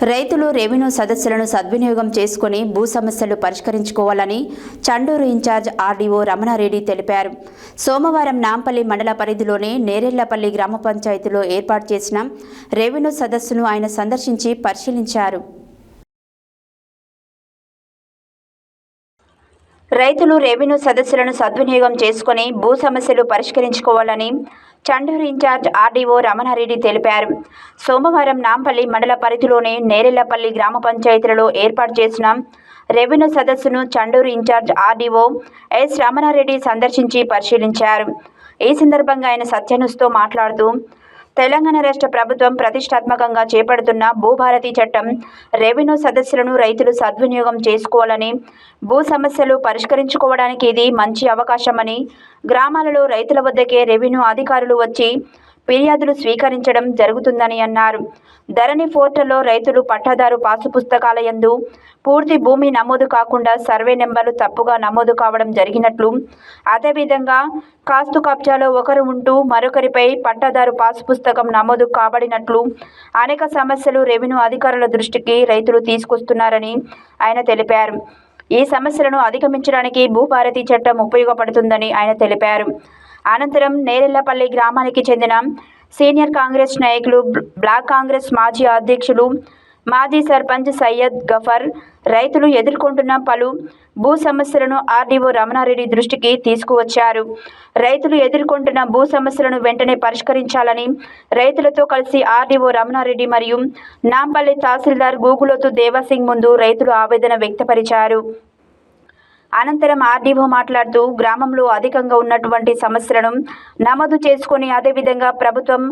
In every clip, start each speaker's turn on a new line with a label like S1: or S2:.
S1: రైతులు రెవెన్యూ సదస్సులను సద్వినియోగం చేసుకుని భూ సమస్యలు పరిష్కరించుకోవాలని చండూరు ఇన్ఛార్జ్ ఆర్డీఓ రమణారెడ్డి తెలిపారు. సోమవారం నాంపల్లి మండల పరిధిలోని నేరెళ్లపల్లి గ్రామ పంచాయతీలో ఏర్పాటు చేసిన రెవెన్యూ సదస్సును ఆయన సందర్శించి పరిశీలించారు. రైతులు రెవెన్యూ సదస్సులను సద్వినియోగం చేసుకుని భూ సమస్యలు పరిష్కరించుకోవాలని చండూరు ఇన్ఛార్జ్ ఆర్డీఓ రమణారెడ్డి తెలిపారు. సోమవారం నాంపల్లి మండల పరిధిలోని నేరెళ్లపల్లి గ్రామ పంచాయతీలలో ఏర్పాటు చేసిన రెవెన్యూ సదస్సును Chandur incharge RDO S Ramanareddy సందర్శించి పరిశీలించారు. ఈ సందర్భంగా ఆయన సత్యన్యూస్తో మాట్లాడుతూ తెలంగాణ రాష్ట్ర ప్రభుత్వం ప్రతిష్టాత్మకంగా చేపడుతున్న భూభారతి చట్టం రెవెన్యూ సదస్సులను రైతులు సద్వినియోగం చేసుకోవాలని, భూ సమస్యలు పరిష్కరించుకోవడానికి ఇది మంచి అవకాశమని, గ్రామాలలో రైతుల వద్దకే రెవెన్యూ అధికారులు వచ్చి ఫిర్యాదులు స్వీకరించడం జరుగుతుందని అన్నారు. ధరణి పోర్టల్లో రైతులు పట్టాదారు పాసు పుస్తకాల యందు పూర్తి భూమి నమోదు కాకుండా సర్వే నెంబర్లు తప్పుగా నమోదు కావడం జరిగినట్లు, అదేవిధంగా కాస్తు కబ్జాలో ఒకరు ఉంటూ మరొకరిపై పట్టాదారు పాసు పుస్తకం నమోదు కాబడినట్లు అనేక సమస్యలు రెవెన్యూ అధికారుల దృష్టికి రైతులు తీసుకొస్తున్నారని ఆయన తెలిపారు. ఈ సమస్యలను అధిగమించడానికి భూభారతి చట్టం ఉపయోగపడుతుందని ఆయన తెలిపారు. అనంతరం నేరెళ్లపల్లి గ్రామానికి చెందిన సీనియర్ కాంగ్రెస్ నాయకులు, బ్లాక్ కాంగ్రెస్ మాజీ అధ్యక్షులు, మాజీ సర్పంచ్ సయ్యద్ గఫర్ రైతులు ఎదుర్కొంటున్న పలు భూ సమస్యలను ఆర్డీఓ రమణారెడ్డి దృష్టికి తీసుకువచ్చారు. రైతులు ఎదుర్కొంటున్న భూ సమస్యలను వెంటనే పరిష్కరించాలని రైతులతో కలిసి ఆర్డీఓ రమణారెడ్డి మరియు నాంపల్లి తహసీల్దార్ గూగులోతు దేవాసింగ్ ముందు రైతులు ఆవేదన వ్యక్తపరిచారు. అనంతరం ఆర్డీఓ మాట్లాడుతూ గ్రామంలో అధికంగా ఉన్నటువంటి సమస్యలను నమోదు చేసుకుని, అదేవిధంగా ప్రభుత్వం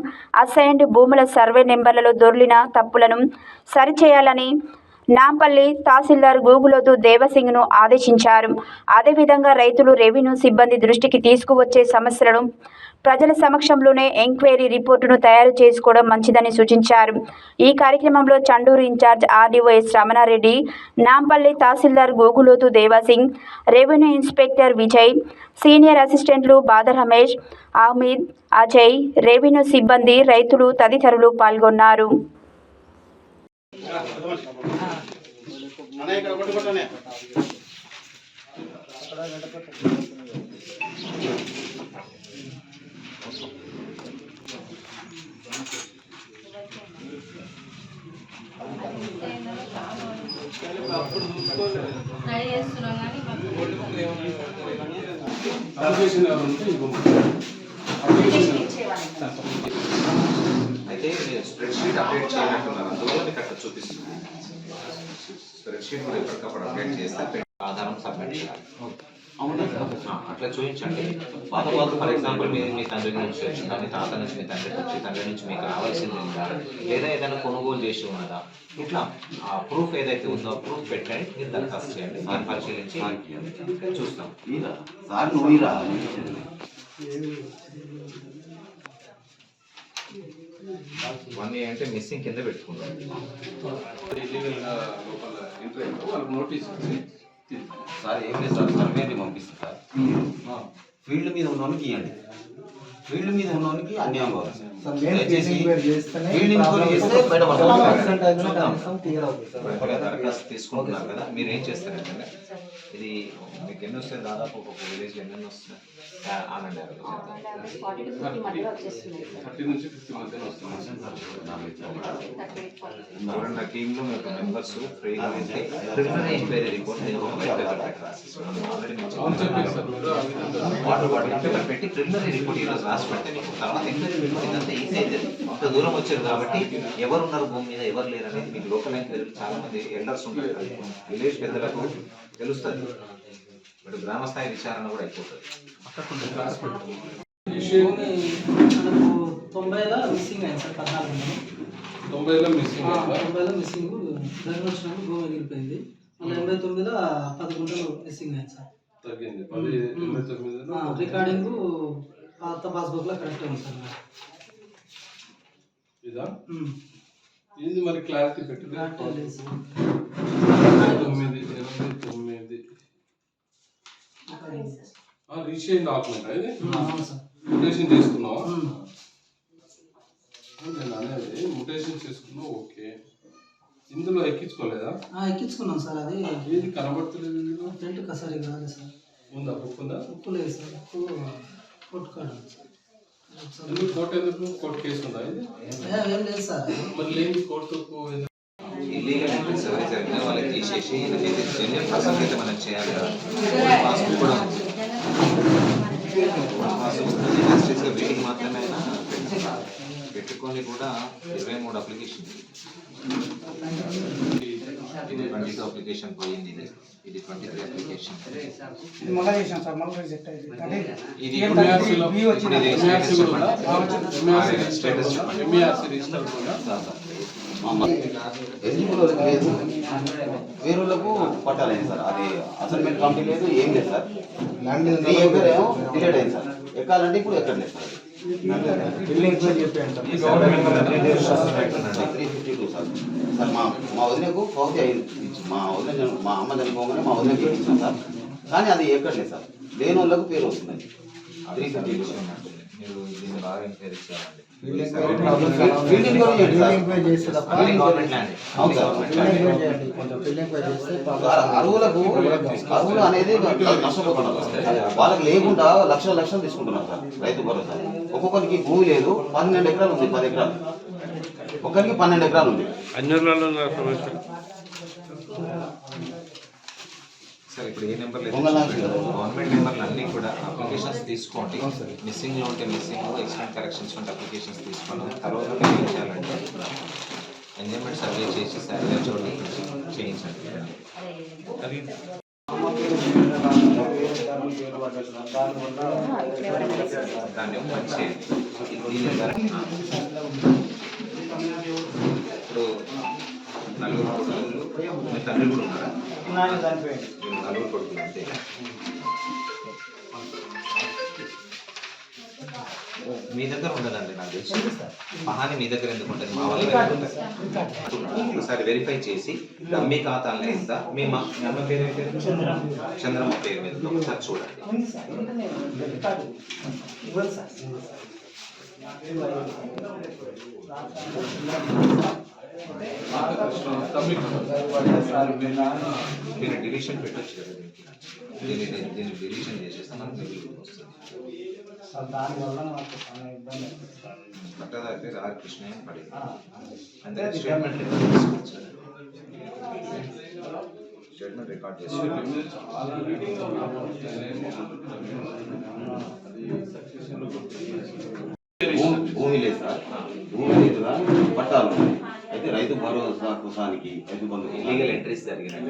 S1: అసైన్డ్ భూముల సర్వే నెంబర్లలో దొర్లిన తప్పులను సరిచేయాలని నాంపల్లి తహసీల్దార్ గూగులోతు దేవసింగ్ను ఆదేశించారు. అదేవిధంగా రైతులు రెవెన్యూ సిబ్బంది దృష్టికి తీసుకువచ్చే సమస్యలను ప్రజల సమక్షంలోనే ఎంక్వైరీ రిపోర్టును తయారు చేసుకోవడం మంచిదని సూచించారు. ఈ కార్యక్రమంలో Chandur incharge RDO S Ramana Reddy, Nampally tahsildar Guguloth Devasingh, revenue inspector Vijay, senior అసిస్టెంట్లు బాద రమేష్, అహ్మద్, అజయ్, రెవెన్యూ సిబ్బంది, రైతులు తదితరులు పాల్గొన్నారు.
S2: అయితే స్ప్రెడ్ షీట్ అప్డేట్ చేయమంటున్నారు, అందువల్ల మీకు అట్లా చూపిస్తుంది. స్ప్రెడ్ షీట్ కూడా ఎప్పటికప్పుడు అప్డేట్ చేస్తే ఆధారం సబ్మిట్ చేయాలి. అట్లా చూపించండి. పాత ఫర్ ఎగ్జాంపుల్ మీ తండ్రి నుంచి వచ్చిందా, మీ తాత నుంచి మీ తండ్రికి వచ్చి, తండ్రి నుంచి మీకు రావాల్సింది ఉందా, లేదా ఏదైనా కొనుగోలు చేసి ఉన్నదా, ఇట్లా ఆ ప్రూఫ్ ఏదైతే ఉందో ప్రూఫ్ పెట్టండి. మీరు దరఖాస్తు చేయండి, దాన్ని పరిశీలించి చూస్తాం. ఇవన్నీ అంటే మిస్సింగ్ కింద పెట్టుకున్నాం.
S3: సార్ ఏం లేదు సార్, సర్వేని పంపిస్తుంది సార్. ఫీల్డ్ మీద ఉన్నోనికి ఇవ్వండి, ఫీల్డ్ మీద ఉన్నోనికి అన్యాయం కావాలి సార్. దయచేసి
S2: దరఖాస్తు తీసుకుంటున్నారు కదా, మీరు ఏం చేస్తారంటే ఇది మీకు ఎన్ని వస్తాయి, దాదాపు ఒక విలేజ్ ఎన్ని వస్తున్నాయి ఆనండి చూడండి. టీంలో మీకు మెంబర్స్ ఫ్రీగా వెళ్తే preliminary enquiry report water bottle పెట్టి ప్రిలిమినరీ రిపోర్ట్ ఈరోజు రాసి పెడితే మీకు తర్వాత ఎంక్వైరీ రిపోర్ట్ ఇదంతా ఈజీ అవుతుంది. ఇంత దూరం వచ్చారు కాబట్టి ఎవరు ఉన్నారు భూమి మీద, ఎవరు లేరు అనేది మీకు లోకల్ ఎంక్వైరీలు చాలా మంది ఎల్డర్స్ ఉంటారు, విలేజ్ పెద్దలకు తెలుస్తుంది. ఇప్పుడు గ్రామ స్థాయి విచారణ కూడా అయిపోతుంది.
S4: 90లో మిస్సింగ్ అయింది సార్.
S5: 90లో మిస్సింగ్
S4: వచ్చినప్పుడు భూమి ఎగిరిపోయింది. మళ్ళీ 89లో 10 గుంటలు మిస్సింగ్ అయింది సార్.
S5: తగ్గింది. 89లో
S4: రికార్డింగ్ పాత పాస్బుక్ లో కరెక్ట్ ఉంది సార్.
S5: ఇదా ఇది మరి క్లారిటీ పెట్టి 9 రీచేంజ్ డాక్యుమెంట్ ఇది ముటేషన్ చేసుకున్నావా? నేను అనేది ముటేషన్ చేసుకున్నావు, ఓకే. ఇందులో ఎక్కించుకోలేదా?
S4: ఎక్కించుకున్నాం సార్. అది
S5: ఏది కనబడుతుంది ఇందులో?
S4: ఫ్రంట్ కసారి కాదు సార్.
S5: ఉందా? బుక్ ఉందా?
S4: ఉప్పు లేదు సార్. ఉప్పు కొట్టుకోవడం సార్.
S5: ఎందుకు కోర్టు ఎందుకు? కోర్టు కేసు ఉందా ఇది?
S4: ఏం లేదు సార్.
S5: మరి లేని కోర్టుకు
S2: ఇల్లీగల్ ఎంట్రీస్ ఎవరైతే జరిగినా వాళ్ళకి తీసేసి ఈయనకైతే జెన్యున్ పర్సన్ అయితే మనం చేయాలి కదా. పాస్బుక్ కూడా ఇండస్ట్రీస్గా వెయిటింగ్ మాత్రమే అయినా పెట్టుకొని కూడా 23 అప్లికేషన్, ఇది 22 అప్లికేషన్ పోయింది. ఇది 23 అప్లికేషన్. ఇది స్టేటస్
S3: ఎలిజిబుల్ లేదు, వేరులకు పట్టాలైంది సార్. అది అసైన్మెంట్ కంపెనీ లేదు, ఏం లేదు సార్. 3 ఎకర్ ఏమో డిలేట్ అయింది సార్. ఎక్కాలంటే ఇప్పుడు ఎక్కడలేదు సార్. 352 సార్. సార్ మా వదినకు పౌతి అయింది. మా అమ్మ చనిపోగానే మా వదినకి ఇచ్చాం సార్. కానీ అది ఎక్కడలేదు సార్. లేని వాళ్ళకు పేరు వస్తుంది. 352
S2: మీరు దీన్ని బాగా ఎంక్వైరీ చేయాలండి. అరువులు అనేది నష్టపోతున్నారు. వాళ్ళకి లేకుండా లక్షలు తీసుకుంటున్నారు సార్ రైతు భరోసా. ఒక్కొక్కరికి భూమి లేదు, 12 ఎకరాలు ఉంది, 10 ఎకరాలు, ఒక్కరికి 12 ఎకరాలు ఉంది. సార్ ఇప్పుడు ఏ నెంబర్ లేదు, గవర్నమెంట్ నెంబర్లు అన్నీ కూడా అప్లికేషన్స్ తీసుకోండి. మిస్సింగ్లో ఉంటే మిస్సింగ్, ఎక్స్టెంట్ కరెక్షన్స్ ఉంటే అప్లికేషన్స్ తీసుకోండి. తర్వాత ఏం చేయాలంటే ఎంజాయ్మెంట్ సర్వే చేసి సర్వే చోటి చేయించండి. దాన్ని మంచి ఇప్పుడు 4 కొడుకులు, మీ తండ్రి కూడా ఉన్నారా? 4 కొడుకులు అంతే. మీ దగ్గర ఉండదండి నాకు తెలిసి. మహాని మీ దగ్గర ఎందుకు ఉంటుంది? మా వాళ్ళ దగ్గర ఉంటుంది. ఒకసారి వెరిఫై చేసి మీ ఖాతాలో ఎంత, మీ అమ్మ పేరు అయితే చంద్రమ్మ పేరు మీద ఒకసారి చూడండి. మీరు డిలీషన్ పెట్టచ్చు కదా. దీన్ని డిలీషన్ చేసేస్తే మనకు వస్తుంది. పట్టదా పేరు ఆర్ కృష్ణ పడింది. అంటే స్టేట్మెంట్ రికార్డ్ చేసి
S3: భూమి లేదు సార్. భూమి లేదుగా పట్టాలు అయితే రైతు భరోసా కోసానికి రైతు బంధు
S2: ఇల్లీగల్ ఎంట్రీస్ జరిగినాయి.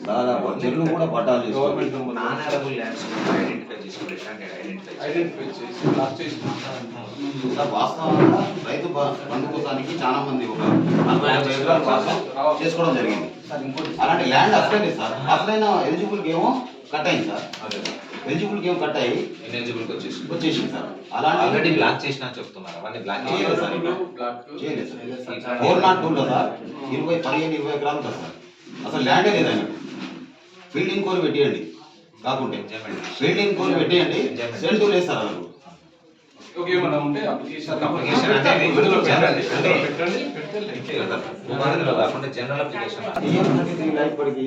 S3: దాదాపు చెట్లు కూడా పట్టాలు
S2: గవర్నమెంట్ నాన్ అరబుల్ ల్యాండ్స్ ఐడెంటిఫై చేసుకుంటే
S5: ఐడెంటిఫై చేసి లాక్ చేసి
S3: సార్. వాస్తవంగా రైతు బంధు కోసానికి చాలా మంది ఒక 40-50 ఎకరాలు కోసం చేసుకోవడం జరిగింది. అలాంటి ల్యాండ్ అసలే సార్. అసలైన ఎలిజిబుల్కి ఏమో కట్ అయింది సార్. ఎలిజిబుల్కి ఏమో కట్ అయ్యి
S2: ఇన్ఎలిజిబుల్కి
S3: వచ్చేసింది సార్. అలాంటి
S2: ఆల్రెడీ బ్లాక్ చేసినా చెప్తున్నారు. అవన్నీ బ్లాక్
S3: చేయలేదు సార్. చేయలేదు సార్. 402లో సార్ 15-20 ఎకరాలు ఉంటుంది సార్. అసలు ల్యాండే లేదు ఆయన. ఫీల్డ్ ఇంకోరు పెట్టేయండి కాకుంటే, ఫీల్డ్ ఇంకోరు పెట్టేయండి. సెంటూ లేదు సార్. అసలు
S5: ఏమన్నా ఉంటే అప్లికేషన్
S2: కాకుండా జనరల్ అప్లికేషన్
S3: ఇప్పటికి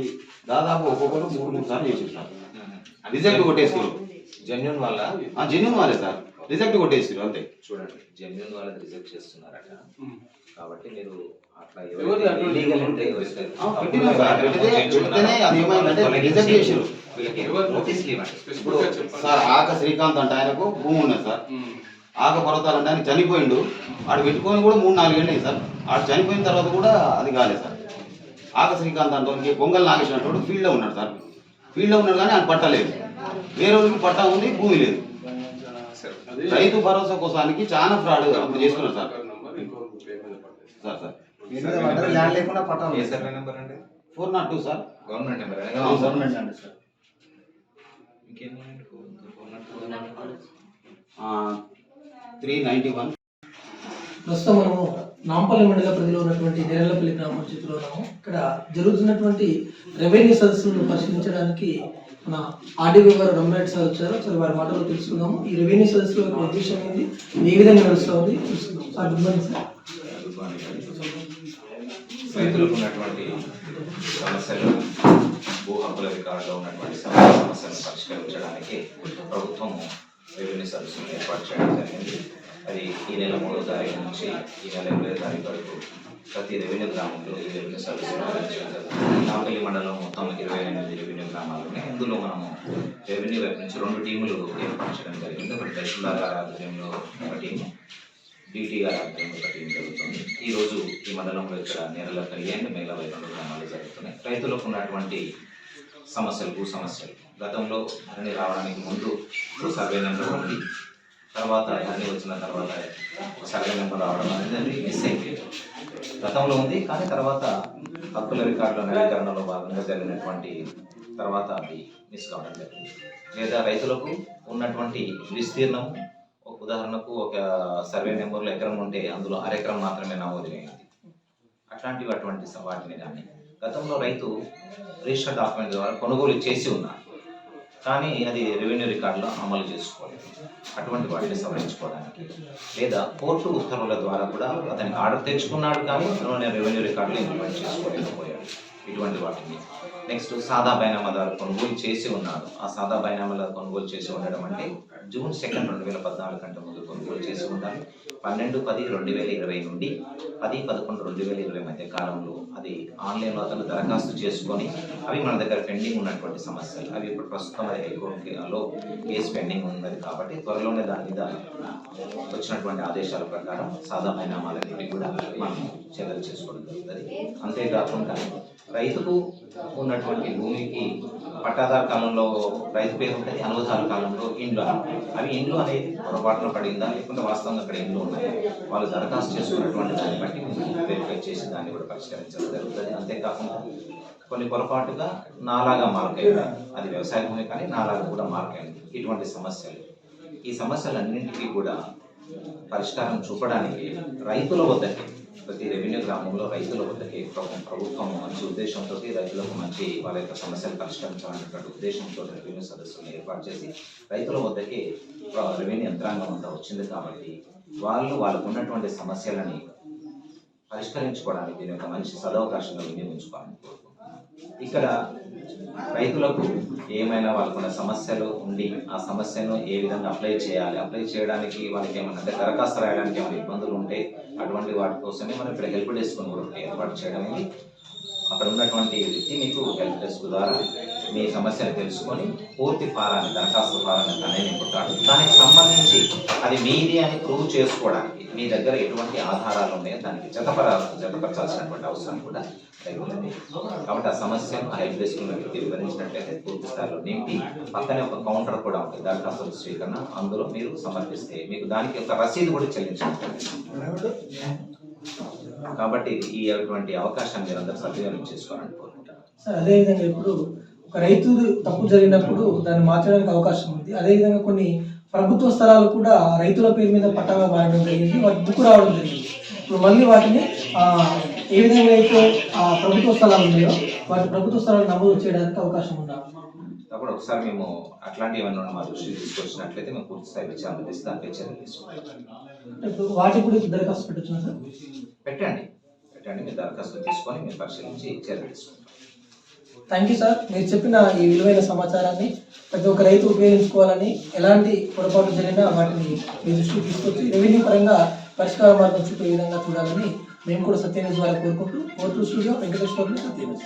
S3: దాదాపు ఒక్కొక్కరు 3 సార్లు చేసారు సార్. రిజెక్ట్ కొట్టేస్తారు.
S2: జెన్యున్ వాళ్ళ
S3: జెన్యున్ వాళ్ళే సార్. రిజెక్ట్ కొట్టేస్తారు అంతే.
S2: చూడండి, జెన్యున్ వాళ్ళది రిజెక్ట్ చేస్తున్నారట. కాబట్టి మీరు అట్లా
S5: లీగల్
S3: ఇప్పుడు సార్ ఆక శ్రీకాంత్ అంటే ఆయనకు భూమి ఉన్నది సార్. ఆక పర్వతాలు అంటే ఆయన చనిపోయిండు. ఆడు పెట్టుకొని కూడా 3-4 ఏళ్ళు సార్. ఆడు చనిపోయిన తర్వాత కూడా అది కాలేదు సార్. ఆక శ్రీకాంత్ అంటే పొంగల్ నాగేశ్వర ఫీల్డ్లో ఉన్నాడు సార్. ఫీల్డ్లో ఉన్నాడు కానీ ఆయన పట్టలేదు. వేరే వాళ్ళకి పట్టా ఉంది, భూమి లేదు. రైతు భరోసా కోసానికి చాలా ఫ్రాడ్ అప్పుడు చేసుకున్నారు sir. Sir sir 402 sir.
S2: Government number
S3: government అండి సార్. 391.
S4: ప్రస్తుతం మనము నాంపల్లి మండల పరిధిలో ఉన్నటువంటి నేరలపల్లి గ్రామ పంచాయతీలో ఉన్నాము. ఇక్కడ జరుగుతున్నటువంటి రెవెన్యూ సదస్సులను పరిశీలించడానికి మన ఆర్డీఓ గారు రమణారెడ్డి సార్ వచ్చారు. సార్ వారి మాటలో తెలుసుకుందాము. ఈ రెవెన్యూ సదస్సులో యొక్క ఉద్దేశం ఏంది, ఏ విధంగా నడుస్తూ ఉంది తెలుసుకుందాం. Sir good morning sir.
S2: రైతులకు ఉన్నటువంటి సమస్యలు, భూ హక్కుల రికార్డులో ఉన్నటువంటి సమస్యలను పరిష్కరించడానికి ప్రభుత్వం రెవెన్యూ సర్వీసులను ఏర్పాటు చేయడం జరిగింది. అది ఈ నెల 3వ తారీఖు నుంచి ఈ నెల 8వ తారీఖు వరకు ప్రతి రెవెన్యూ గ్రామంలో ఈ రెవెన్యూ సర్వీసులు నిర్వహించడం జరుగుతుంది. నాంపల్లి మండలం మొత్తం 28 రెవెన్యూ గ్రామాలు ఉన్నాయి. ఇందులో మనము రెవెన్యూ వైపు నుంచి 2 టీములు ఏర్పాటు చేయడం జరిగింది. ఒకటి తహసీల్దార్ గారి ఆధ్వర్యంలో ఒక టీము, డిటి గారి ఆధ్వర్యంలో ఒక టీం జరుగుతుంది. ఈరోజు ఈ మండలంలో ఇక్కడ నేరలపల్లి అండ్ మేలవై 2 గ్రామాలు జరుగుతున్నాయి. రైతులకు ఉన్నటువంటి సమస్యలు, భూ సమస్యలు, గతంలో ధరణి రావడానికి ముందు సర్వే నెంబర్ ఉంది, తర్వాత ధరణి వచ్చిన తర్వాత సర్వే నెంబర్ రావడం అనేది మిస్ అయిపోయింది. గతంలో ఉంది కానీ తర్వాత హక్కుల రికార్డుల నవీకరణలో భాగంగా జరిగినటువంటి తర్వాత అది మిస్ కావడం జరిగింది. లేదా రైతులకు ఉన్నటువంటి విస్తీర్ణం, ఉదాహరణకు ఒక సర్వే నెంబర్లో ఎకరం ఉంటే అందులో అరెకరం మాత్రమే నమోదైంది. అటువంటి వాటిని కానీ గతంలో రైతు రిజిస్టర్ డాక్యుమెంట్ ద్వారా కొనుగోలు చేసి ఉన్నారు కానీ అది రెవెన్యూ రికార్డులో అమలు చేసుకోలేదు. అటువంటి వాటిని సవరించుకోవడానికి, లేదా కోర్టు ఉత్తర్వుల ద్వారా కూడా అతనికి ఆర్డర్ తెచ్చుకున్నాడు కానీ రెవెన్యూ రికార్డులో ఇంప్లిమెంట్ చేసుకోలేకపోయాడు. ఇటువంటి వాటిని నెక్స్ట్ సాదా బైనామాదారు కొనుగోలు చేసి ఉన్నాడు. ఆ సాదా బైనామాల కొనుగోలు చేసి ఉండడం అంటే జూన్ 2, 2014 కంటే ముందు కొనుగోలు చేసి ఉండాలి. 12/10/2020 నుండి 10/11/2020 మధ్య కాలంలో అది ఆన్లైన్లో అతను దరఖాస్తు చేసుకొని అవి మన దగ్గర పెండింగ్ ఉన్నటువంటి సమస్యలు, అవి ఇప్పుడు ప్రస్తుతం అది హైకోర్టులో కేసు పెండింగ్ ఉన్నది కాబట్టి త్వరలోనే దాని మీద వచ్చినటువంటి ఆదేశాల ప్రకారం సాదా బైనామాలన్నింటినీ కూడా మనం చర్యలు చేసుకోవడం జరుగుతుంది. అంతేకాకుండా రైతుకు ఉన్నటువంటి భూమికి పట్టాదారు కాలంలో రైతు పేరు ఉంటుంది, అనవధార కాలంలో ఇండ్లు అవి ఇండ్లు అనేది పొరపాటున పడిందా లేకుంటే వాస్తవంగా అక్కడ ఇండ్లు ఉన్నాయి, వాళ్ళు దరఖాస్తు చేసుకున్నటువంటి దాన్ని బట్టి వెరిఫై చేసి దాన్ని కూడా పరిష్కరించడం జరుగుతుంది. అంతేకాకుండా కొన్ని పొరపాటుగా నాలాగా మార్కైంది, అది వ్యవసాయ భూమి కానీ నాలాగా కూడా మార్కైంది. ఇటువంటి సమస్యలు, ఈ సమస్యలన్నింటికీ కూడా పరిష్కారం చూపడానికి రైతుల వద్దకే, ప్రతి రెవెన్యూ గ్రామంలో రైతుల వద్దకే ప్రభుత్వం మంచి ఉద్దేశంతో రైతులకు మంచి వాళ్ళ యొక్క సమస్యలు పరిష్కరించాలనేటువంటి ఉద్దేశంతో రెవెన్యూ సదస్సులను ఏర్పాటు చేసి రైతుల వద్దకే రెవెన్యూ యంత్రాంగం అంతా వచ్చింది కాబట్టి వాళ్ళకు ఉన్నటువంటి సమస్యలని పరిష్కరించుకోవడానికి దీని యొక్క మంచి సదవకాశంగా వినియోగించుకోవాలని కోరుకుంటున్నాను. ఇక్కడ రైతులకు ఏమైనా వాళ్ళకున్న సమస్యలు ఉండి ఆ సమస్యను ఏ విధంగా అప్లై చేయడానికి వాళ్ళకి ఏమైనా అంటే దరఖాస్తు రాయడానికి ఏమైనా ఇబ్బందులు ఉంటే అటువంటి వాటి కోసమే మనం ఇక్కడ హెల్ప్ డెస్క్ కూడా ఏర్పాటు చేయడం. అక్కడ ఉన్నటువంటి వ్యక్తి మీకు హెల్ప్ డెస్క్ ద్వారా మీ సమస్యను తెలుసుకొని పూర్తి ఫారాన్ని, దరఖాస్తు ఫారాన్ని తనే నింపుతాడు. దానికి సంబంధించి అది మీది అని ప్రూవ్ చేసుకోవడానికి మీ దగ్గర ఎటువంటి ఆధారాలు ఉన్నాయో దానికి జతపరచాల్సినటువంటి అవసరం కూడా రైతులది. కాబట్టి ఆ సమస్యను ఆ హెల్ప్ డెస్క్ వ్యక్తి వివరించినట్లయితే పూర్తి స్థాయిలో నింపి పక్కనే ఒక కౌంటర్ కూడా ఉంటుంది, దరఖాస్తుల స్వీకరణ, అందులో మీరు సమర్పిస్తే మీకు దానికి ఒక రసీదు కూడా చెల్లించాలి. కాబట్టి ఈ అటువంటి అవకాశాన్ని మీరు అందరూ సద్వినియోగం చేసుకోవాలని కోరుకుంటాను.
S4: సార్, అదేవిధంగా ఇప్పుడు ఒక రైతు తప్పు జరిగినప్పుడు దాన్ని మార్చడానికి అవకాశం ఉంది. అదేవిధంగా కొన్ని ప్రభుత్వ స్థలాలు కూడా రైతుల పేరు మీద పట్టాగా మారడం జరిగింది, వాటి బుక్ రావడం జరిగింది. ఇప్పుడు మళ్ళీ వాటిని ఏ విధంగా అయితే ఆ ప్రభుత్వ స్థలాలు ఉన్నాయో వాటి ప్రభుత్వ స్థలాలు నమోదు చేయడానికి అవకాశం ఉందా?
S2: అప్పుడు ఒకసారి మేము అట్లాంటివి ఏమన్నా మా దృష్టికి తీసుకొచ్చినట్లయితే మేము పూర్తి స్థాయి విచారణ చేసి దానిపై చర్యలు తీసుకుంటాం.
S4: ఇప్పుడు వాటికి కూడా దరఖాస్తు పెట్టచ్చు సార్?
S2: పెట్టండి, మీరు దరఖాస్తు తీసుకొని మేము పరిశీలించి చర్యలు తీసుకుంటాం.
S4: Thank you sir. మీరు చెప్పిన ఈ విలువైన సమాచారాన్ని ప్రతి ఒక్క రైతు ఉపయోగించుకోవాలని, ఎలాంటి పొరపాటు జరిగినా వాటిని మీ దృష్టికి తీసుకొచ్చి రెవెన్యూ పరంగా పరిష్కార మార్గం చూపే విధంగా చూడాలని మేము కూడా సత్యన్యూస్ ద్వారా కోరుకుంటూ, 4 స్టూడియో వెంకటేశ్వర్లు, సత్యన్యూస్.